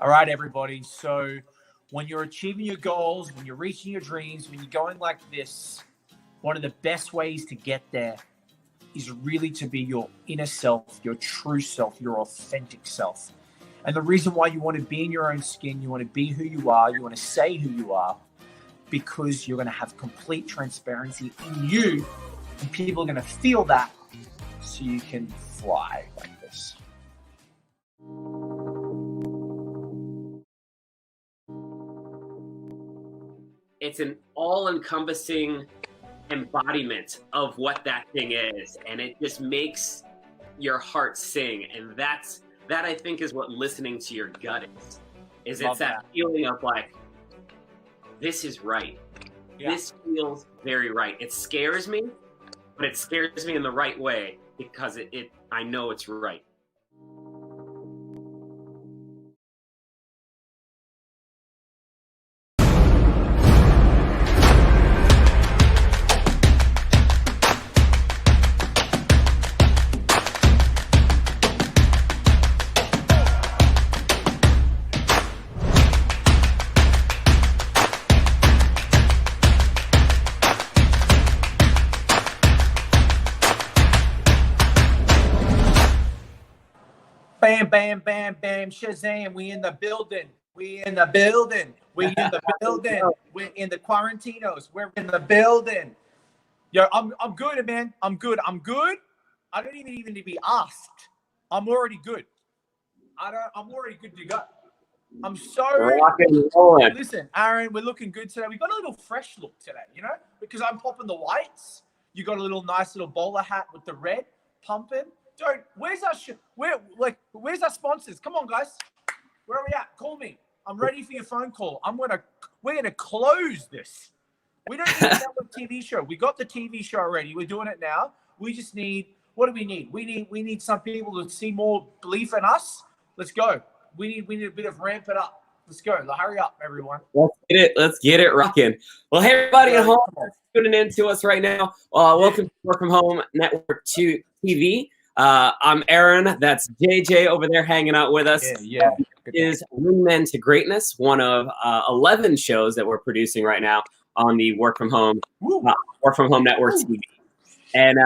All right, everybody. So when you're achieving your goals, when you're reaching your dreams, when you're going like this, one of the best ways to get there is really to be your inner self, your true self, your authentic self. And the reason why you want to be in your own skin, you want to be who you are, you want to say who you are, because you're going to have complete transparency in you, and people are going to feel that, so you can fly like this. It's an all-encompassing embodiment of what that thing is, and it just makes your heart sing. And that I think is what listening to your gut is. It's that feeling of like, this is right. Yeah. This feels very right. It scares me, but it scares me in the right way because I know it's right. Bam, bam, bam, bam, Shazam. We in the building. We in the building. We in the building. We're in the quarantinos. We're in the building. Yo, I'm good, man. I'm good. I don't even need to be asked. I'm already good. I'm already good to go. I'm so listen, Aaron, we're looking good today. We got a little fresh look today, you know, because I'm popping the whites. You got a little nice little bowler hat with the red pumping. Dude, where's our sponsors? Come on, guys. Where are we at? Call me. I'm ready for your phone call. We're gonna close this. We don't need a network TV show. We got the TV show already. We're doing it now. We just need, what do we need? We need some people to see more belief in us. Let's go. We need a bit of ramp it up. Let's go. Hurry up, everyone. Let's get it rocking. Well, hey, everybody at home tuning in to us right now. Welcome to Work From Home Network TV. I'm Aaron. That's JayJay over there hanging out with us. Yeah. Is Wingmen to Greatness, one of 11 shows that we're producing right now on the Work From Home Network TV. And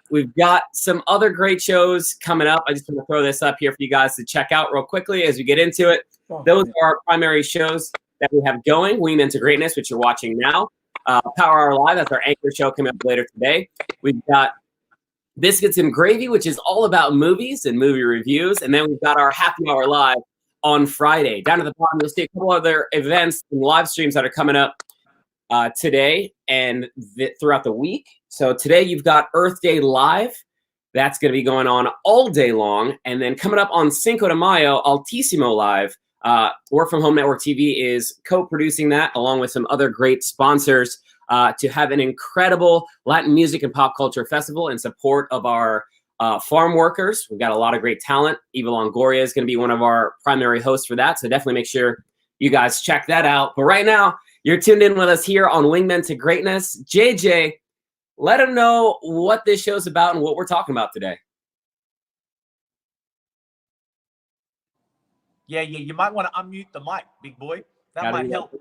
we've got some other great shows coming up. I just want to throw this up here for you guys to check out real quickly as we get into it. Those are our primary shows that we have going. Wingmen to Greatness, which you're watching now. Power Hour Live, that's our anchor show coming up later today. We've got Biscuits and Gravy, which is all about movies and movie reviews. And then we've got our Happy Hour Live on Friday. Down at the bottom, you'll see a couple other events and live streams that are coming up today and throughout the week. So today you've got Earth Day Live. That's going to be going on all day long. And then coming up on Cinco de Mayo, Altissimo Live. Work From Home Network TV is co-producing that along with some other great sponsors to have an incredible Latin music and pop culture festival in support of our farm workers. We've got a lot of great talent. Eva Longoria is going to be one of our primary hosts for that. So definitely make sure you guys check that out. But right now, you're tuned in with us here on Wingmen to Greatness. JayJay, let them know what this show's about and what we're talking about today. Yeah, you might want to unmute the mic, big boy. That might help.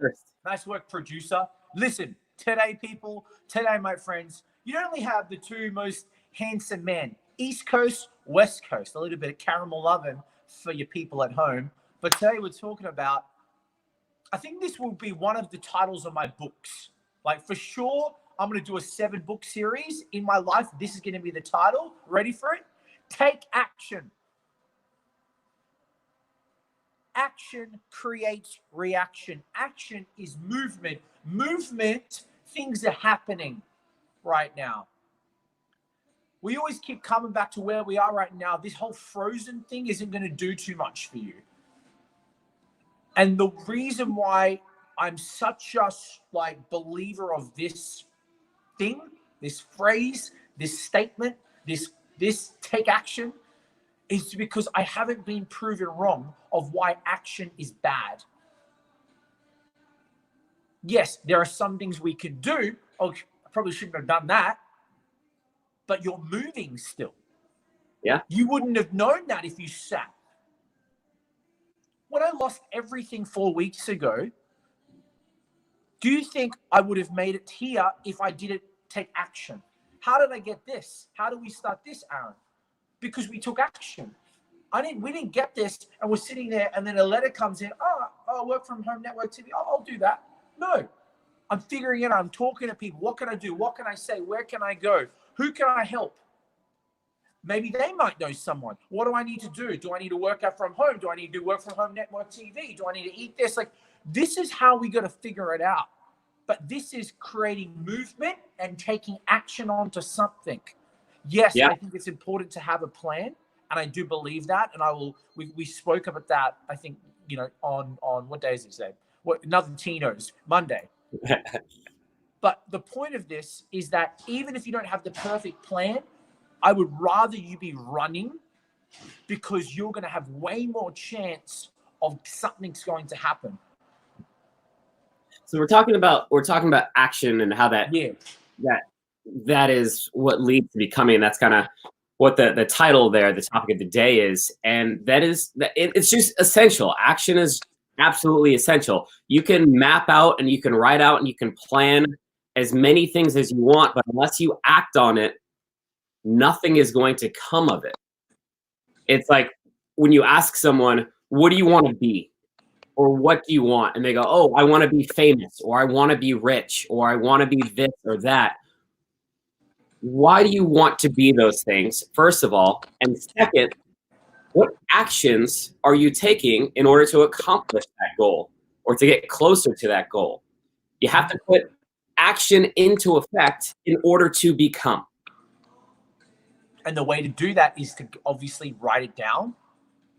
Nice work, producer. Listen, today, my friends, you don't only have the two most handsome men, East Coast, West Coast, a little bit of caramel loving for your people at home. But today we're talking about, I think this will be one of the titles of my books. Like, for sure, I'm going to do a 7-book series in my life. This is going to be the title. Ready for it? Take action. Action creates reaction. Action is movement. Movement, things are happening right now. We always keep coming back to where we are right now. This whole frozen thing isn't going to do too much for you. And the reason why I'm such a believer of this thing, this phrase, this statement, this take action, is because I haven't been proven wrong of why action is bad. Yes, there are some things we could do. Oh, I probably shouldn't have done that. But you're moving still. Yeah. You wouldn't have known that if you sat. when I lost everything 4 weeks ago, do you think I would have made it here if I didn't take action? How did I get this? How do we start this, Aaron? Because we took action. We didn't get this and we're sitting there and then a letter comes in. Oh, work from home network TV. Oh, I'll do that. No, I'm figuring it out. I'm talking to people. What can I do? What can I say? Where can I go? Who can I help? Maybe they might know someone. What do I need to do? Do I need to work out from home? Do I need to do work from home network TV? Do I need to eat this? Like, this is how we got to figure it out. But this is creating movement and taking action onto something. Yes, I think it's important to have a plan. And I do believe that. And we spoke about that, I think, on what day is it today? Another Tino's, Monday. But the point of this is that even if you don't have the perfect plan, I would rather you be running, because you're going to have way more chance of something's going to happen. So we're talking about action and how that is what leads to becoming. And that's kind of what the title there, the topic of the day is. And it's just essential. Action is absolutely essential. You can map out and you can write out and you can plan as many things as you want, but unless you act on it, nothing is going to come of it. It's like when you ask someone, what do you want to be? Or what do you want? And they go, oh, I want to be famous, or I want to be rich, or I want to be this or that. Why do you want to be those things, first of all? And second, what actions are you taking in order to accomplish that goal or to get closer to that goal? You have to put action into effect in order to become. And the way to do that is to obviously write it down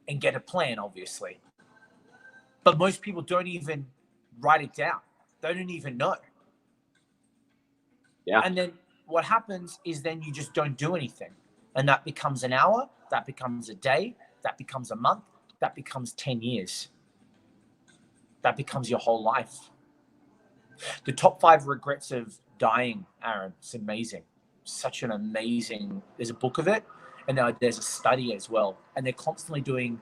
and get a plan, obviously. But most people don't even write it down. They don't even know. Yeah. And then what happens is then you just don't do anything. And that becomes an hour, that becomes a day, that becomes a month, that becomes 10 years. That becomes your whole life. The top 5 regrets of dying, Aaron, it's amazing. Such an amazing, there's a book of it, and there's a study as well. And they're constantly doing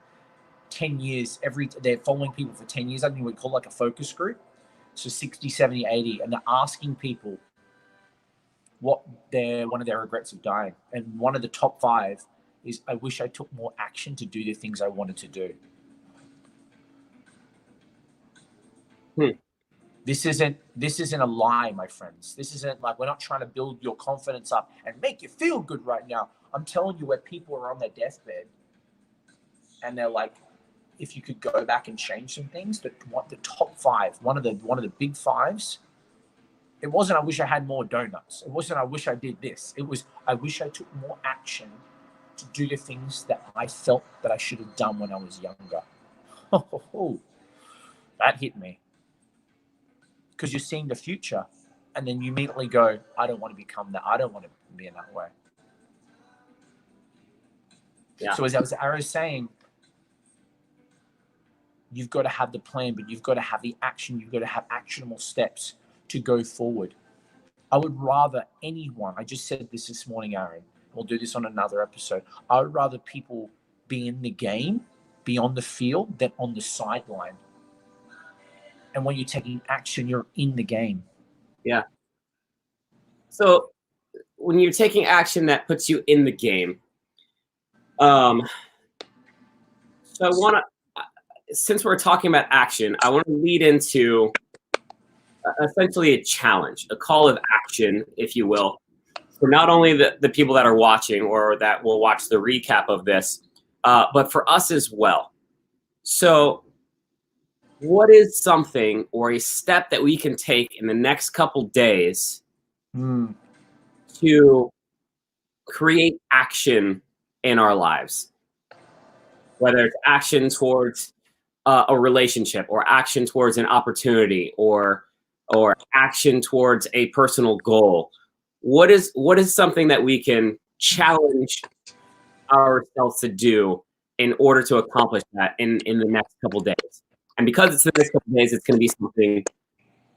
10 years, they're following people for 10 years. I think we call like a focus group. So 60, 70, 80, and they're asking people what one of their regrets of dying. And one of the top 5 is, I wish I took more action to do the things I wanted to do. This isn't a lie, my friends. This isn't like, we're not trying to build your confidence up and make you feel good right now. I'm telling you, where people are on their deathbed and they're like, if you could go back and change some things, the top 5, one of the big 5s, it wasn't, I wish I had more donuts. It wasn't, I wish I did this. It was, I wish I took more action to do the things that I felt that I should have done when I was younger. That hit me. Because you're seeing the future and then you immediately go, I don't want to become that. I don't want to be in that way. Yeah. So as I was saying, you've got to have the plan, but you've got to have the action. You've got to have actionable steps to go forward. I would rather anyone, I just said this morning, Aaron, we'll do this on another episode. I would rather people be in the game, be on the field, than on the sideline. And when you're taking action, you're in the game. Yeah. So when you're taking action, that puts you in the game. So I want to, since we're talking about action, I want to lead into essentially a challenge, a call of action, if you will, for not only the people that are watching or that will watch the recap of this, but for us as well. So what is something or a step that we can take in the next couple days to create action in our lives? Whether it's action towards a relationship, or action towards an opportunity, or action towards a personal goal. What is something that we can challenge ourselves to do in order to accomplish that in the next couple days? And because it's the next couple days, it's going to be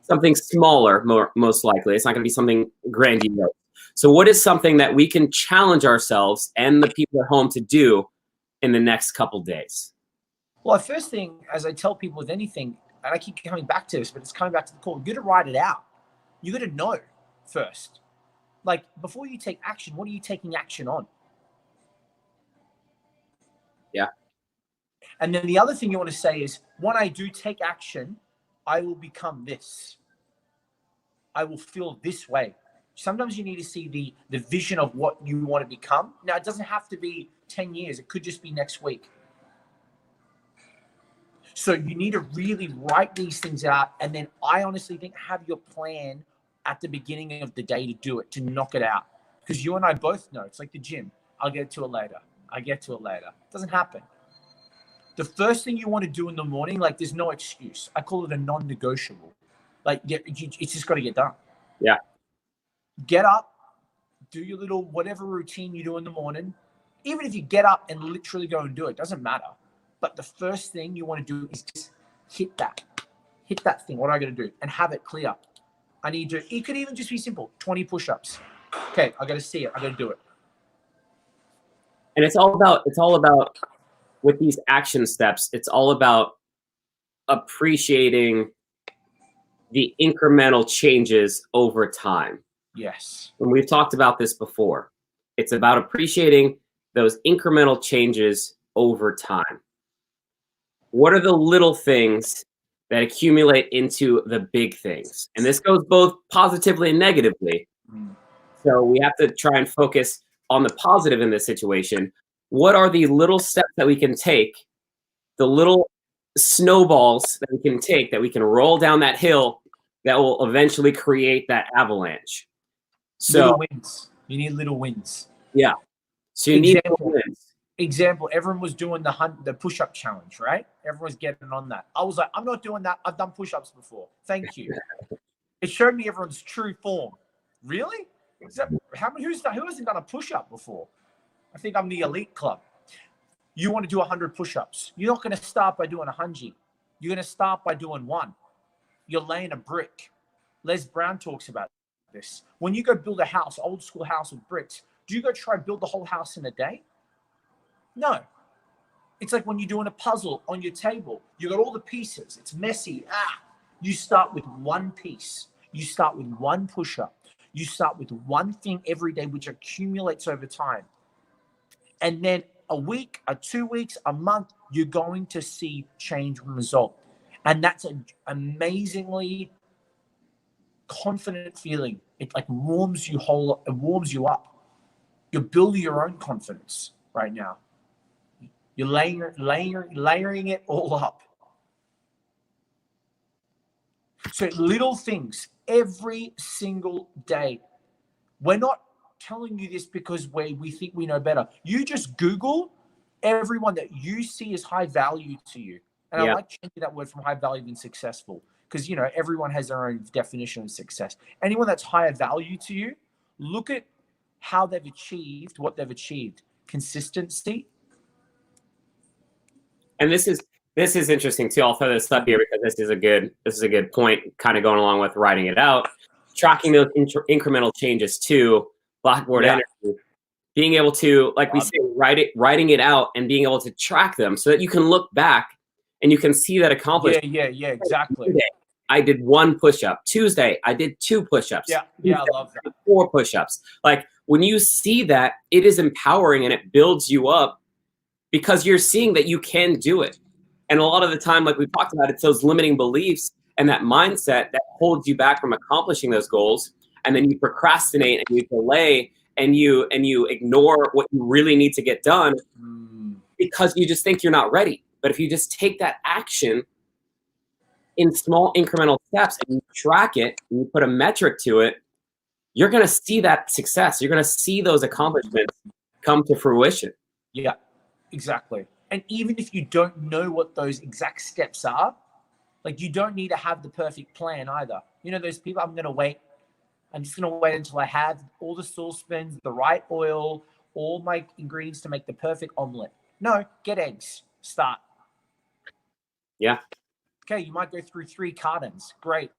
something smaller, most likely. It's not going to be something grandiose. So what is something that we can challenge ourselves and the people at home to do in the next couple days? Well, the first thing, as I tell people with anything, and I keep coming back to this, but it's coming back to the core, you got to write it out. You got to know first. Like, before you take action, what are you taking action on? Yeah. And then the other thing you want to say is, when I do take action, I will become this. I will feel this way. Sometimes you need to see the vision of what you want to become. Now, it doesn't have to be 10 years. It could just be next week. So you need to really write these things out. And then I honestly think have your plan at the beginning of the day to do it, to knock it out. Because you and I both know, it's like the gym. I'll get to it later. I get to it later. It doesn't happen. The first thing you want to do in the morning, like there's no excuse. I call it a non-negotiable. Like it's just got to get done. Yeah. Get up, do your little whatever routine you do in the morning. Even if you get up and literally go and do it, doesn't matter. But the first thing you want to do is just hit that thing. What am I going to do? And have it clear. I need to, it could even just be simple, 20 push-ups. Okay, I got to see it. I got to do it. And it's all about with these action steps, it's all about appreciating the incremental changes over time. Yes. And we've talked about this before. It's about appreciating those incremental changes over time. What are the little things that accumulate into the big things? And this goes both positively and negatively. So we have to try and focus on the positive in this situation. What are the little steps that we can take, the little snowballs that we can take, that we can roll down that hill that will eventually create that avalanche? So little wins. You need little wins. Yeah. So you need little wins. Example, everyone was doing the push-up challenge, right? Everyone was getting on that. I was like, I'm not doing that. I've done push-ups before. Thank you. It showed me everyone's true form. Really? Who hasn't done a push-up before? I think I'm the elite club. You want to do 100 push-ups. You're not going to start by doing 100. You're going to start by doing 1. You're laying a brick. Les Brown talks about this. When you go build a house, old school house with bricks, do you go try and build the whole house in a day? No. It's like when you're doing a puzzle on your table. You got all the pieces. It's messy. You start with one piece. You start with one push-up. You start with one thing every day, which accumulates over time. And then a week, 2 weeks, a month, you're going to see change and result. And that's an amazingly confident feeling. It like warms you up. You're building your own confidence right now. You're layering it all up. So little things every single day. We're not telling you this because we think we know better. You just Google everyone that you see as high value to you. And I like changing that word from high value than successful, because, you know, everyone has their own definition of success. Anyone that's higher value to you, look at how they've achieved what they've achieved. Consistency. And this is interesting too. I'll throw this up here because this is a good point, kind of going along with writing it out, tracking those incremental changes to Blackboard Energy, being able to, like we say, writing it out and being able to track them so that you can look back and you can see that accomplishment. Yeah, exactly. Today, I did 1 push-up. Tuesday, I did 2 push-ups. Yeah, I love that. 4 push-ups. Like when you see that, it is empowering and it builds you up, because you're seeing that you can do it. And a lot of the time, like we talked about, it's those limiting beliefs and that mindset that holds you back from accomplishing those goals. And then you procrastinate and you delay and you ignore what you really need to get done because you just think you're not ready. But if you just take that action in small incremental steps and you track it and you put a metric to it, you're going to see that success. You're going to see those accomplishments come to fruition. Yeah. Exactly. And even if you don't know what those exact steps are, like you don't need to have the perfect plan either. You know, those people, I'm just going to wait until I have all the saucepans, the right oil, all my ingredients to make the perfect omelet. No, get eggs. Start. Yeah. Okay, you might go through 3 cartons. Great.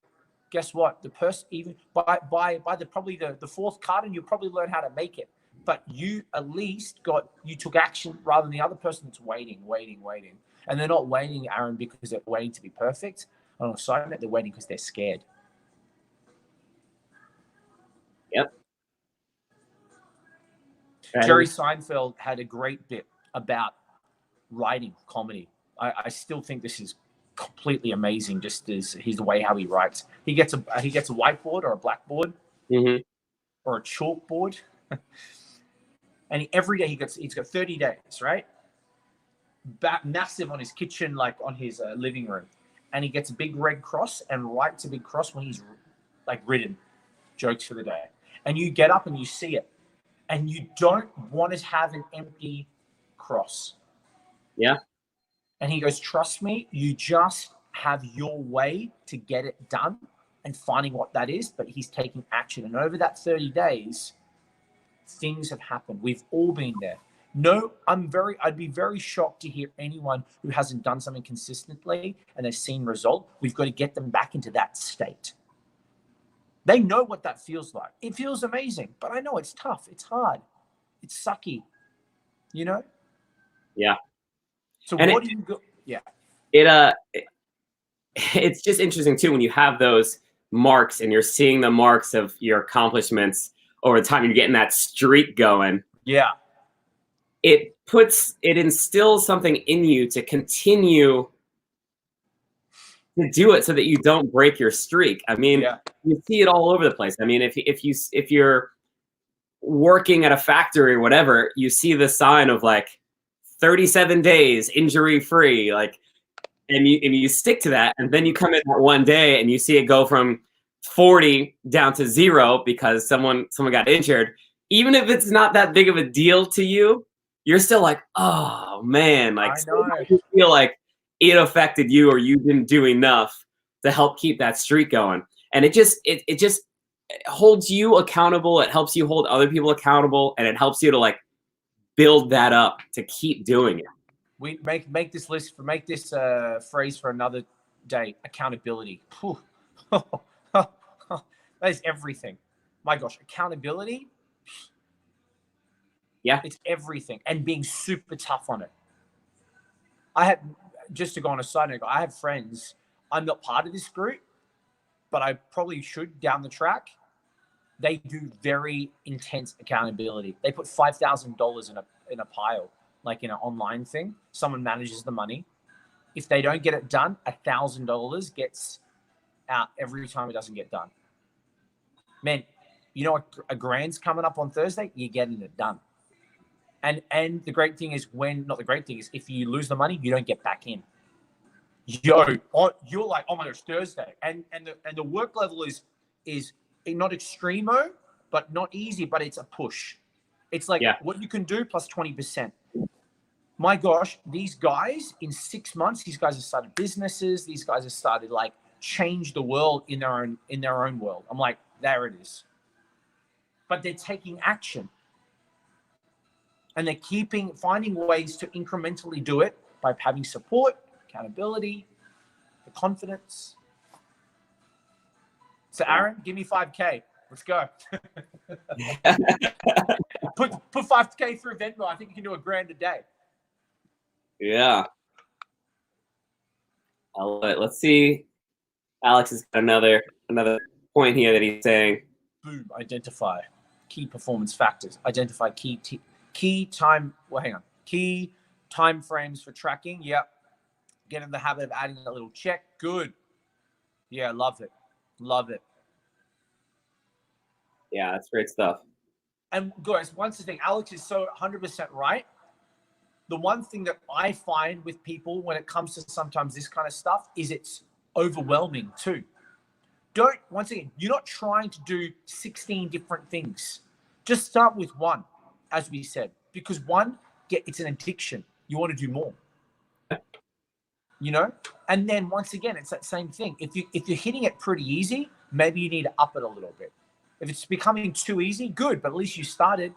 Guess what? The person, even by the 4th carton, you'll probably learn how to make it. but you at least you took action rather than the other person that's waiting. And they're not waiting, Aaron, because they're waiting to be perfect. On a side note, they're waiting because they're scared. Yep. Jerry Seinfeld had a great bit about writing comedy. I still think this is completely amazing, just as the way how he writes. He gets a whiteboard or a blackboard or a chalkboard, and every day he's got 30 days, right? Massive on his kitchen, like on his living room, and he gets a big red cross and writes a big cross when he's like written jokes for the day. And you get up and you see it, and you don't want to have an empty cross. Yeah. And he goes, trust me, you just have your way to get it done and finding what that is, but he's taking action. And over that 30 days, things have happened. We've all been there. No, I'd be very shocked to hear anyone who hasn't done something consistently and they've seen result. We've got to get them back into that state. They know what that feels like. It feels amazing, but I know it's tough. It's hard. It's sucky, you know? Yeah. So what do you go? Yeah. It's just interesting too when you have those marks and you're seeing the marks of your accomplishments over time. You're getting that streak going. Yeah. It instills something in you to continue to do it so that you don't break your streak. I mean, you see it all over the place. I mean, if you're working at a factory or whatever, you see the sign of like 37 days injury free, like, and you stick to that, and then you come in that one day and you see it go from 40 down to 0 because someone got injured. Even if it's not that big of a deal to you, you're still like, oh man, like you feel like it affected you or you didn't do enough to help keep that streak going. And it just holds you accountable. It helps you hold other people accountable, and it helps you to like build that up to keep doing it. We make this list make this phrase for another day. Accountability. That is everything. My gosh, accountability. Yeah, it's everything, and being super tough on it. I have, just to go on a side note, I have friends. I'm not part of this group, but I probably should down the track. They do very intense accountability. They put $5,000 in a pile, like in an online thing. Someone manages the money. If they don't get it done, $1,000 gets out every time it doesn't get done. Man, you know what? A grand's coming up on Thursday. You're getting it done. And the great thing is if you lose the money, you don't get back in. You're like, oh my gosh, Thursday. And the work level is not extremo, but not easy, but it's a push. It's like what you can do plus 20%. My gosh, these guys in 6 months, these guys have started businesses. These guys have started like change the world in their own world. I'm like, there it is. But they're taking action. And they're finding ways to incrementally do it by having support, accountability, the confidence. So Aaron, give me 5K. Let's go. put 5K through Venmo. I think you can do $1,000 a day. Yeah. I love it. Let's see. Alex has got another point here that he's saying. Boom. Identify key performance factors. Identify key time frames for tracking. Yep. Get in the habit of adding a little check. Good. Yeah, love it. Yeah, that's great stuff. And guys, once the thing, Alex is so 100% right. The one thing that I find with people when it comes to sometimes this kind of stuff is it's overwhelming too. Once again, you're not trying to do 16 different things. Just start with one, as we said, because it's an addiction. You want to do more, you know? And then once again, it's that same thing. If you're hitting it pretty easy, maybe you need to up it a little bit. If it's becoming too easy, good, but at least you started.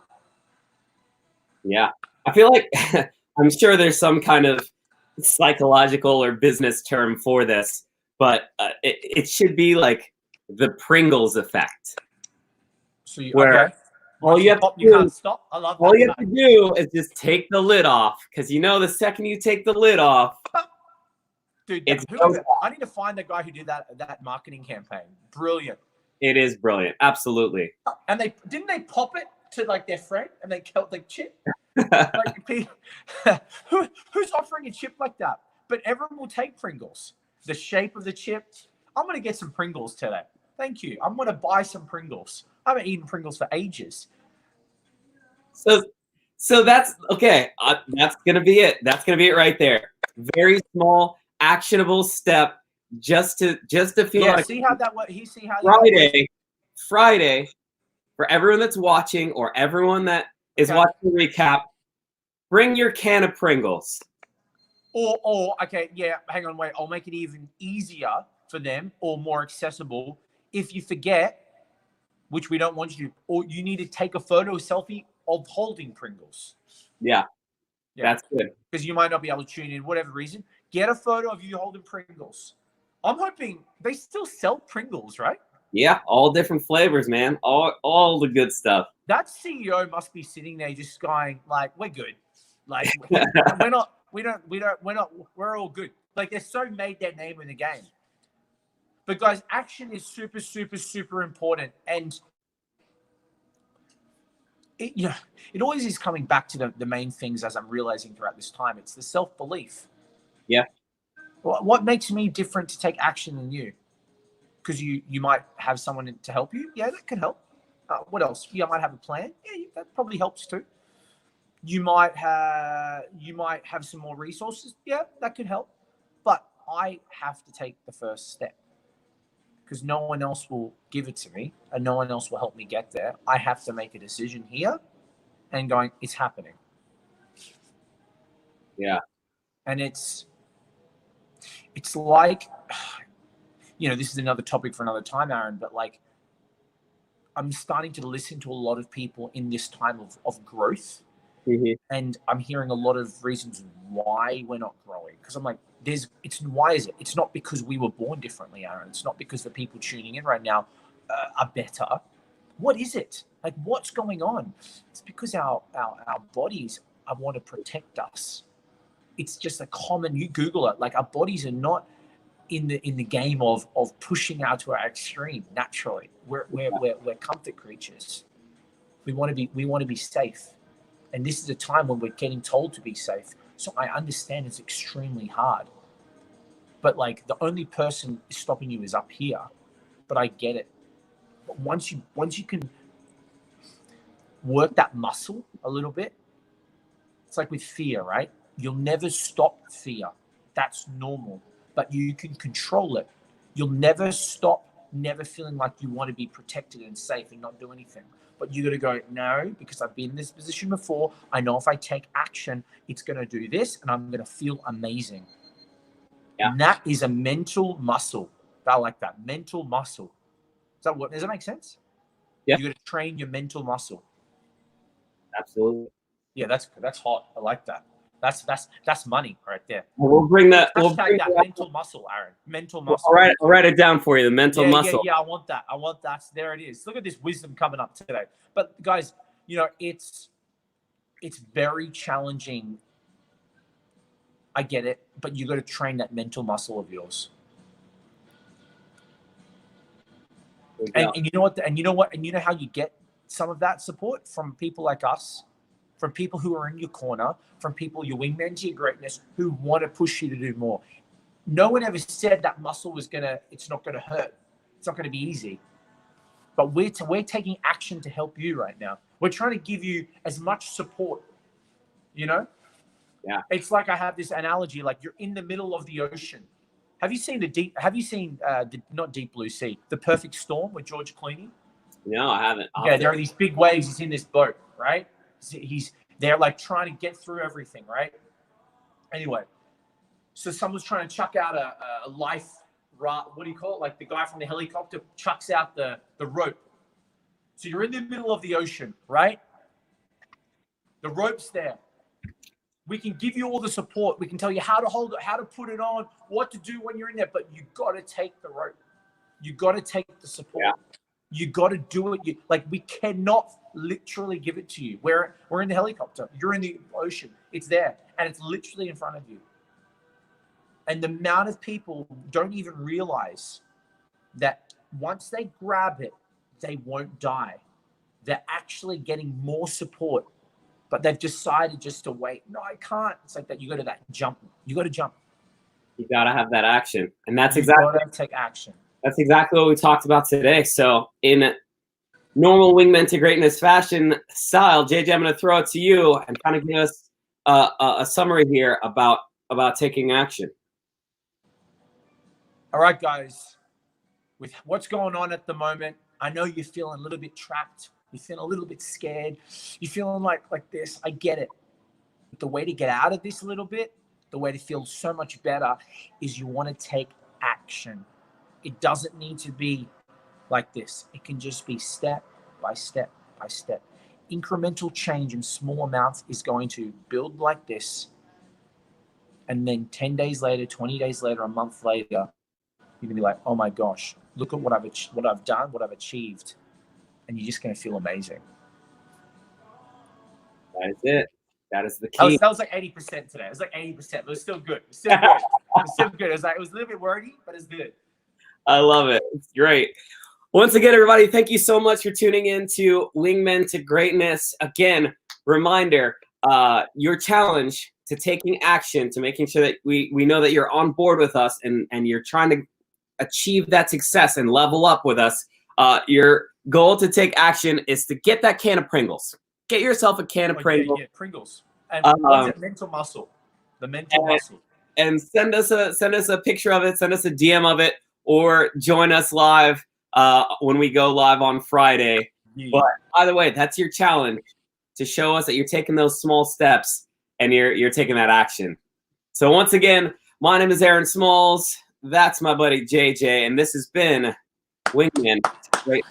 Yeah. I feel like I'm sure there's some kind of psychological or business term for this, but it should be like the Pringles effect. So All you have to You do, can't stop. I love that. all you have to do is just take the lid off, because you know the second you take the lid off, dude, it's I need to find the guy who did that marketing campaign. Brilliant. it is brilliant. Absolutely. And didn't they pop it to like their friend and they killed the chip? Like, who's offering a chip like that? But everyone will take Pringles. The shape of the chip. I'm gonna get some Pringles today. Thank you. I'm gonna buy some Pringles. I haven't eaten Pringles for ages. So that's okay. That's gonna be it. That's gonna be it right there. Very small, actionable step, just to feel like. See how that works. Friday, for everyone that's watching or everyone that is watching the recap, bring your can of Pringles. Or okay, yeah. Hang on, wait. I'll make it even easier for them or more accessible. If you forget, which we don't want you to, or you need to take a selfie of holding Pringles. Yeah, that's good. Because you might not be able to tune in, whatever reason. Get a photo of you holding Pringles. I'm hoping they still sell Pringles, right? Yeah, all different flavors, man. All the good stuff. That CEO must be sitting there just going, like, we're good. Like, we're all good. Like, they're so made their name in the game. But guys, action is super, super, super important. And it always is coming back to the main things, as I'm realizing throughout this time. It's the self-belief. Yeah. What makes me different to take action than you? Because you might have someone to help you. Yeah, that could help. What else? You might have a plan. Yeah, that probably helps too. You might have some more resources. Yeah, that could help. But I have to take the first step, because no one else will give it to me and no one else will help me get there. I have to make a decision here and going, it's happening. Yeah. And it's like, this is another topic for another time, Aaron, but like, I'm starting to listen to a lot of people in this time of growth. Mm-hmm. And I'm hearing a lot of reasons why we're not growing. Because I'm like, why is it? It's not because we were born differently, Aaron. It's not because the people tuning in right now are better. What is it? Like, what's going on? It's because our bodies want to protect us. It's just a common, you Google it, like our bodies are not in the game of pushing out to our extreme naturally. We're comfort creatures. We want to be safe. And this is a time when we're getting told to be safe. So I understand it's extremely hard. But like, the only person stopping you is up here. But I get it. But once you can work that muscle a little bit, it's like with fear, right? You'll never stop fear. That's normal. But you can control it. You'll never stop, never feeling like you want to be protected and safe and not do anything. But you got to go, no, because I've been in this position before. I know if I take action, it's going to do this, and I'm going to feel amazing. Yeah. And that is a mental muscle. I like that. Mental muscle. Does that make sense? Yeah. You got to train your mental muscle. Absolutely. Yeah, that's hot. I like that. That's money right there. We'll bring that. That mental muscle, Aaron. Mental muscle. I'll write it down for you. The mental muscle. Yeah. I want that. There it is. Look at this wisdom coming up today. But guys, it's very challenging. I get it, but you got to train that mental muscle of yours. And you know what? And you know how you get some of that support from people like us. From people who are in your corner, from people, your wingmen to your greatness, who want to push you to do more. No one ever said that muscle it's not gonna hurt. It's not gonna be easy. But we're taking action to help you right now. We're trying to give you as much support, Yeah. It's like I have this analogy, like you're in the middle of the ocean. Have you seen not Deep Blue Sea, The Perfect Storm with George Clooney? No, I haven't. There are these big waves. He's in this boat, right? They're like trying to get through everything, right? Anyway, so someone's trying to chuck out a life raft. What do you call it? Like the guy from the helicopter chucks out the rope. So you're in the middle of the ocean, right? The rope's there. We can give you all the support. We can tell you how to hold it, how to put it on, what to do when you're in there. But you got to take the rope. You got to take the support. You got to do it. We cannot literally give it to you. We're in the helicopter. You're in the ocean. It's there, and it's literally in front of you. And the amount of people don't even realize that once they grab it, they won't die. They're actually getting more support, but they've decided just to wait. No, I can't. It's like that. You got to jump. You got to jump. You got to have that action, and that's You exactly got to take action. That's exactly what we talked about today. So in normal Wingmen to Greatness fashion style, JayJay, I'm going to throw it to you and kind of give us a summary here about taking action. All right, guys. With what's going on at the moment, I know you're feeling a little bit trapped. You're feeling a little bit scared. You're feeling like this. I get it. But the way to get out of this a little bit, the way to feel so much better is you want to take action. It doesn't need to be like this. It can just be step by step by step. Incremental change in small amounts is going to build like this. And then 10 days later, 20 days later, a month later, you're going to be like, oh my gosh, look at what I've done, what I've achieved. And you're just going to feel amazing. That is it. That is the key. That was like 80% today. It was like 80%, but it was still good. It was still good. It was still good. It was a little bit wordy, but it's good. I love it. It's great. Once again, everybody, thank you so much for tuning in to Wingmen to Greatness. Again, reminder, your challenge to taking action, to making sure that we know that you're on board with us and you're trying to achieve that success and level up with us. Your goal to take action is to get that can of Pringles. Get yourself a can of Pringles. Yeah, Pringles. And what's it? Mental muscle. The mental muscle. And send us a picture of it. Send us a DM of it, or join us live when we go live on Friday. Yeah. But either way, that's your challenge, to show us that you're taking those small steps and you're taking that action. So once again, my name is Aaron Smalls. That's my buddy JayJay, and this has been Wingmen. Great.